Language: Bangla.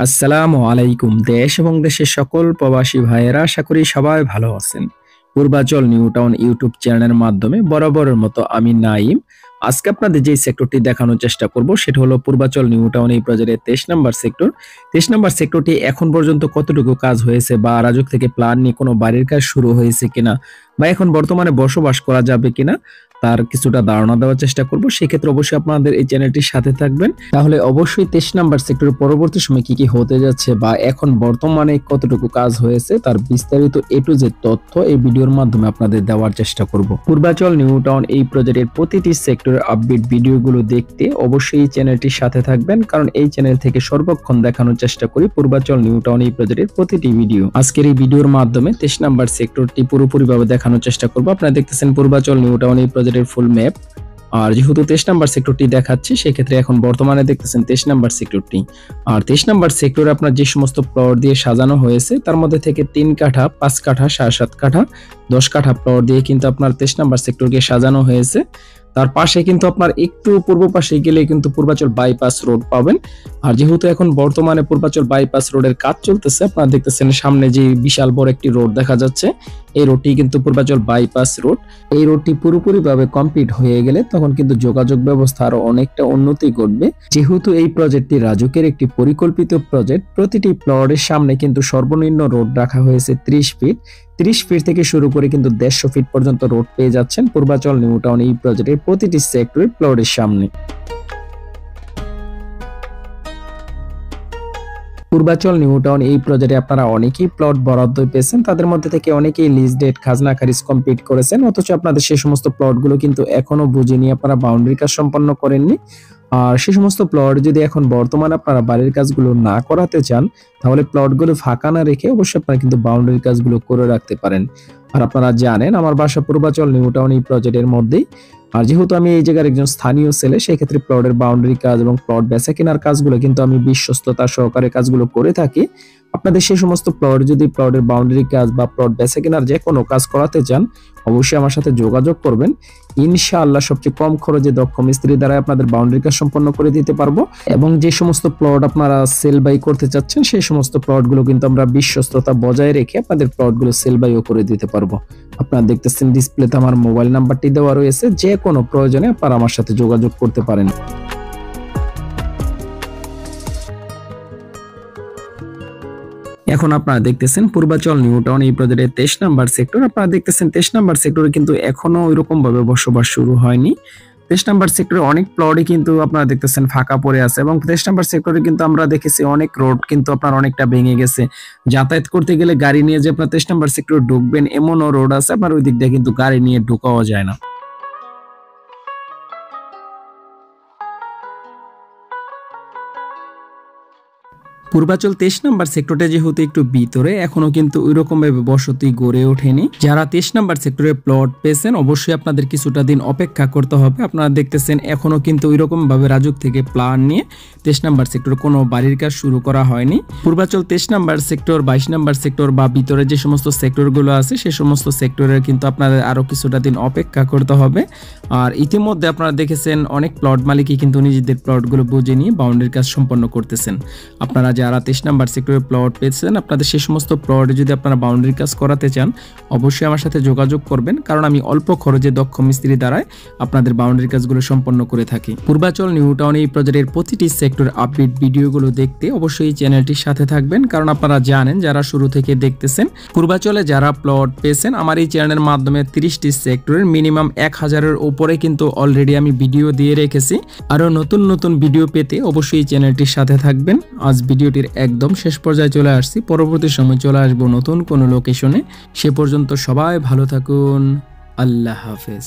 আসসালামু আলাইকুম। দেশ এবং দেশের সকল প্রবাসী ভাইয়েরা আশা করি সবাই ভালো আছেন। পূর্বাচল নিউ টাউন ইউটিউব চ্যানেলের মাধ্যমে বরাবরের মতো আমি নাইম আজকে আপনাদের যে সেক্টরটি দেখানোর চেষ্টা করব সেটা হলো পূর্বাচল নিউ টাউন এই প্রজেক্টের 23 নম্বর সেক্টর। 23 নম্বর সেক্টরটি এখন পর্যন্ত কতটুকু কাজ হয়েছে বা রাজুক থেকে প্ল্যান নিয়ে কোনো বাড়ির কাজ শুরু হয়েছে কিনা বা এখন বর্তমানে বসবাস করা যাবে কিনা তার কিছুটা ধারণা দেওয়ার চেষ্টা করব। সেক্ষেত্রে অবশ্যই আপনাদের এই চ্যানেলটির সাথে থাকবেন, তাহলে অবশ্যই 23 নম্বর সেক্টরের পরবর্তী সময় কি কি হতে যাচ্ছে বা এখন বর্তমানে কতটুকু কাজ হয়েছে তার বিস্তারিত এ টু জেড তথ্য এই ভিডিওর মাধ্যমে আপনাদের দেওয়ার চেষ্টা করব। পূর্বাচল নিউ টাউন এই প্রজেক্টের প্রতিটি সেক্টরের আপডেট ভিডিওগুলো দেখতে অবশ্যই এই চ্যানেলটির সাথে থাকবেন, কারণ এই চ্যানেল থেকে সর্বক্ষণ দেখানোর চেষ্টা করি পূর্বাচল নিউ টাউন এই প্রজেক্টের প্রতিটি ভিডিও। আজকের এই ভিডিওর মাধ্যমে 23 নম্বর সেক্টরটি পুরোপুরিভাবে দেখানোর চেষ্টা করব। আপনারা দেখতেছেন পূর্বাচল নিউ টাউন এই প্রজেক্টের ফুল ম্যাপ। আর যেহেতু 23 নম্বর সেক্টরটি দেখাচ্ছি সেক্ষেত্রে এখন বর্তমানে দেখতেছেন 23 নম্বর সেক্টরটি। আর 23 নম্বর সেক্টরে আপনার যে সমস্ত প্লট দিয়ে সাজানো হয়েছে তার মধ্যে থেকে 3 কাঠা, 5 কাঠা, 7.5 কাঠা, 10 কাঠা প্লট দিয়ে কিন্তু আপনার 23 নম্বর সেক্টরকে সাজানো হয়েছে। তার পাশে কিন্তু আপনার একটু পূর্ব পাশে গেলে কিন্তু পূর্বাচল বাইপাস রোড পাবেন। আর যেহেতু এখন বর্তমানে পূর্বাচল বাইপাস রোডের কাজ চলতেছে, আপনারা দেখতেছেন সামনে যে বিশাল বড় একটি রোড দেখা যাচ্ছে, এই রোডটি কিন্তু পূর্বাচল বাইপাস রোড। এই রোডটি পুরোপুরিভাবে কমপ্লিট হয়ে গেলে তখন কিন্তু যোগাযোগ ব্যবস্থা আরো অনেকটা উন্নতি ঘটবে। যেহেতু এই প্রজেক্টটি রাজুকের একটি পরিকল্পিত প্রজেক্ট, প্রতিটি প্লটের সামনে কিন্তু সর্বনিম্ন রোড রাখা হয়েছে 30 ফিট। 30 ফিট থেকে শুরু করে কিন্তু 150 ফিট পর্যন্ত রোড পেয়ে যাচ্ছেন পূর্বাচল নিউ টাউন এই প্রজেক্টের প্রতিটি সেক্টরের প্লটের সামনে। পূর্বাচল নিউ টাউন এই প্রজেক্টে আপনারা অনেকেই প্লট বরাদ্দ পেয়েছেন, তাদের মধ্যে থেকে অনেকেই লিজ ডেট খাজনা খারিজ কমপ্লিট করেছেন, অথচ আপনাদের সেই সমস্ত প্লটগুলো কিন্তু এখনো বুঝে নিয়ে আপনারা বাউন্ডারি কাজ সম্পন্ন করেননি। আর সেই সমস্ত প্লট যদি এখন বর্তমানে আপনারা বাড়ির কাজগুলো না করাতে চান তাহলে প্লটগুলো ফাঁকা না রেখে অবশ্যই আপনারা কিন্তু বাউন্ডারি কাজগুলো করে রাখতে পারেন। আর আপনারা জানেন আমার বাসা পূর্বাচল নিউ টাউন এই প্রজেক্টের মধ্যেই। আর যেহেতু আমি এই জায়গার একজন স্থানীয় ছেলে, সেক্ষেত্রে প্লটের বাউন্ডারি কাজ এবং প্লট বেচা কেনার কাজগুলো কিন্তু আমি বিশ্বস্ততা সহকারে কাজগুলো করে থাকি। আপনাদের সেই সমস্ত প্লট যদি প্লটের বাউন্ডারি কাজ বা প্লট বেচা কেনার যে কোনো কাজ করাতে চান অবশ্যই আমার সাথে যোগাযোগ করবেন। ইনশাআল্লাহ সবচেয়ে কম খরচে দক্ষ মিস্ত্রি দ্বারা আপনাদের বাউন্ডারি কাজ সম্পন্ন করে দিতে পারবো। এবং যে সমস্ত প্লট আপনারা সেল বাই করতে চাচ্ছেন সেই সমস্ত প্লটগুলো কিন্তু আমরা বিশ্বস্ততা বজায় রেখে আপনাদের প্লটগুলো সেল বাইও করে দিতে পারবো। আপনারা দেখতেছেন ডিসপ্লেতে আমার মোবাইল নাম্বারটি দেওয়া রয়েছে, যে কোনো প্রয়োজনে আপনারা আমার সাথে যোগাযোগ করতে পারেন। এখন আপনারা দেখতেছেন পূর্বাচল নিউ টাউন এই প্রজেক্টের 23 নম্বর সেক্টর। আপনারা দেখতেছেন 23 নম্বর সেক্টরে কিন্তু এখনো ওইরকম ভাবে বসবাস শুরু হয়নি। 23 নম্বর সেক্টরে অনেক প্লটই কিন্তু আপনারা দেখতেছেন ফাঁকা পড়ে আছে, এবং 23 নম্বর সেক্টরে কিন্তু আমরা দেখেছি অনেক রোড কিন্তু আপনার অনেকটা ভেঙে গেছে। যাতায়াত করতে গেলে গাড়ি নিয়ে যে আপনার 23 নম্বর সেক্টরে ঢুকবেন এমনও রোড আছে আপনার ওই দিক দিয়ে কিন্তু গাড়ি নিয়ে ঢোকাও যায় না। পূর্বাচল 23 নম্বর সেক্টরে যেহেতু একটু ভিতরে এখনো কিন্তু ওইরকম ভাবে বসতি গড়ে ওঠেনি। যারা 23 নম্বর সেক্টরে প্লট পেয়েছেন অবশ্যই আপনাদের কিছুটা দিন অপেক্ষা করতে হবে। আপনারা দেখতেছেন এখনো কিন্তু ওইরকম ভাবে রাজুক থেকে প্ল্যান নিয়ে 23 নম্বর সেক্টরে কোনো বাড়ির কাজ শুরু করা হয়নি। পূর্বাচল 23 নম্বর সেক্টর, 22 নম্বর সেক্টর বা ভিতরে যে সমস্ত সেক্টরগুলো আছে সেই সমস্ত সেক্টরে কিন্তু আপনাদের আরো কিছুটা দিন অপেক্ষা করতে হবে। আর ইতিমধ্যে আপনারা দেখেছেন অনেক প্লট মালিকই কিন্তু নিজেদের প্লটগুলো বুঝে নিয়ে বাউন্ডারির কাজ সম্পন্ন করতেছেন। আপনারা যারা 23 নম্বর সেক্টরে প্লট পেয়েছেন আপনাদের সেই সমস্ত প্লটে যদি আপনারা বাউন্ডারি কাজ করাতে চান অবশ্যই আমার সাথে যোগাযোগ করবেন, কারণ আমি অল্প খরচে দক্ষ মিস্ত্রি দ্বারাই আপনাদের বাউন্ডারি কাজগুলো সম্পন্ন করে থাকি। পূর্বাচল নিউ টাউন এই প্রজেক্টের প্রতিটি সেক্টর আপডেট ভিডিওগুলো দেখতে অবশ্যই এই চ্যানেলটির সাথে থাকবেন, কারণ আপনারা জানেন যারা শুরু থেকে দেখতেছেন পূর্বাচলে যারা প্লট পেয়েছেন আমার এই চ্যানেলের মাধ্যমে 30টি সেক্টরের মিনিমাম 1000-এর উপরে কিন্তু অলরেডি আমি ভিডিও দিয়ে রেখেছি। আরো নতুন নতুন ভিডিও পেতে অবশ্যই এই চ্যানেলটির সাথে থাকবেন। আজ ভিডিওটির একদম শেষ পর্যায়ে চলে আসছি, পরবর্তী সময় চলে আসবো নতুন কোনো লোকেশনে। সে পর্যন্ত সবাই ভালো থাকুন, আল্লাহ হাফেজ।